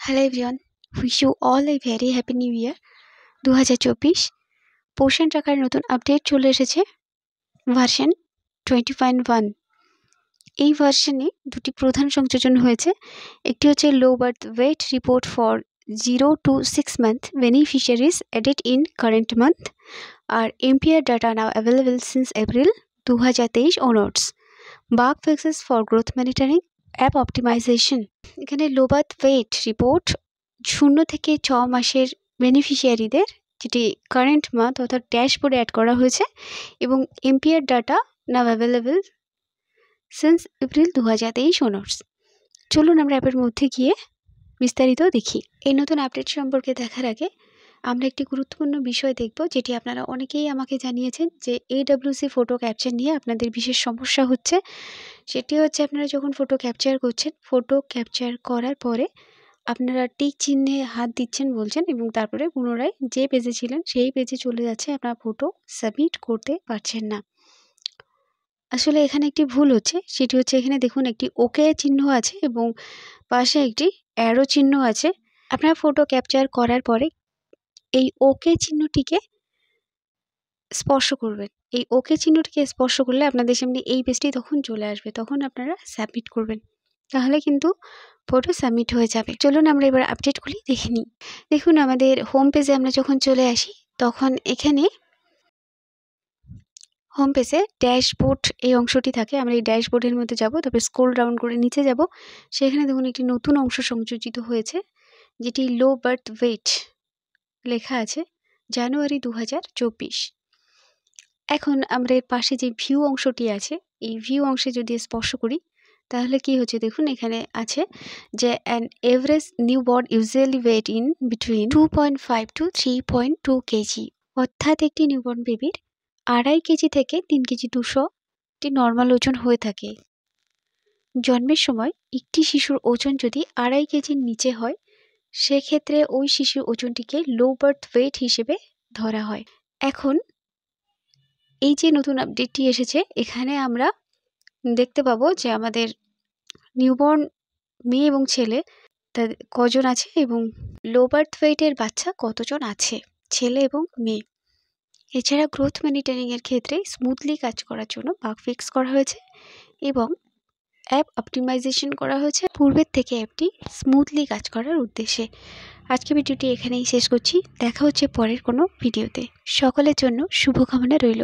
Hello everyone, wish you all a very happy new year 2024 পোষণ tracker নতুন update চলে এসেছে ভার্সন 20.1। এই ভার্সনে দুটি প্রধান সংযোজন হয়েছে। একটি হচ্ছে low birth weight report for 0 to 6 month beneficiaries added in current month আর MPR data now available since April 2023 onwards। Bug fixes for growth monitoring app optimisation. এখানে লো বার্থ ওয়েট রিপোর্ট 0 থেকে 6 মাসের বেনিফিশিয়ারিদের যেটি কারেন্ট মান্থ অর্থাৎ ড্যাশবোর্ডে add করা হয়েছে এবং MPR ডাটা নাও অ্যাভেলেবেল সিন্স এপ্রিল 2023 অনার্স। চলুন আমরা অ্যাপের মধ্যে গিয়ে বিস্তারিত দেখি। এই নতুন আপডেট সম্পর্কে দেখার আগে আমরা একটি গুরুত্বপূর্ণ বিষয় দেখব, যেটি আপনারা অনেকেই আমাকে জানিয়েছেন যে AWC ফটো ক্যাপচার নিয়ে আপনাদের বিশেষ সমস্যা হচ্ছে। সেটি হচ্ছে আপনারা যখন ফটো ক্যাপচার করছেন, ফটো ক্যাপচার করার পরে আপনারা টিক চিহ্নে হাত দিচ্ছেন বলছেন এবং তারপরে পুনরায় যে পেজে ছিলেন সেই পেজে চলে যাচ্ছে, আপনার ফটো সাবমিট করতে পারছেন না। আসলে এখানে একটি ভুল হচ্ছে, সেটি হচ্ছে এখানে দেখুন একটি ওকে চিহ্ন আছে এবং পাশে একটি অ্যারো চিহ্ন আছে। আপনারা ফটো ক্যাপচার করার পরে এই ওকে চিহ্নটিকে স্পর্শ করবেন। এই ওকে চিহ্নটিকে স্পর্শ করলে আপনাদের সামনে এই পেজটি তখন চলে আসবে, তখন আপনারা সাবমিট করবেন, তাহলে কিন্তু ফটো সাবমিট হয়ে যাবে। চলুন আমরা এবার আপডেটগুলি দেখে নিই। দেখুন আমাদের হোম পেজে আমরা যখন চলে আসি তখন এখানে হোম পেজে ড্যাশবোর্ড এই অংশটি থাকে। আমরা এই ড্যাশবোর্ডের মধ্যে যাব, তারপরে স্ক্রল ডাউন করে নিচে যাব। সেখানে দেখুন একটি নতুন অংশ সংযোজিত হয়েছে, যেটি লো বার্থ ওয়েট লেখা আছে জানুয়ারি 2024। এখন আমরা এর পাশে যে ভিউ অংশটি আছে, এই ভিউ অংশে যদি স্পর্শ করি তাহলে কি হচ্ছে দেখুন এখানে আছে যে an average newborn usually weight in between 2.5 to 3.2 KG. অর্থাৎ একটি নিউবর্ন বেবির 2.5 কেজি থেকে 3 কেজি 200টি নর্মাল ওজন হয়ে থাকে। জন্মের সময় একটি শিশুর ওজন যদি 2.5 কেজির নিচে হয় সেক্ষেত্রে ওই শিশুর ওজনটিকে লো বার্থ ওয়েট হিসেবে ধরা হয়। এখন এই যে নতুন আপডেটটি এসেছে, এখানে আমরা দেখতে পাবো যে আমাদের নিউবর্ন মেয়ে এবং ছেলে তাদের কজন আছে এবং লো বার্থ ওয়েটের বাচ্চা কতজন আছে, ছেলে এবং মেয়ে। এছাড়া গ্রোথ মনিটরিংয়ের ক্ষেত্রে স্মুথলি কাজ করার জন্য বাগ ফিক্স করা হয়েছে এবং অ্যাপ অপটিমাইজেশন করা হয়েছে পূর্বের থেকে অ্যাপটি স্মুথলি কাজ করার উদ্দেশ্যে। আজকে ভিডিওটি এখানেই শেষ করছি, দেখা হচ্ছে পরের কোনো ভিডিওতে। সকলের জন্য শুভকামনা রইল।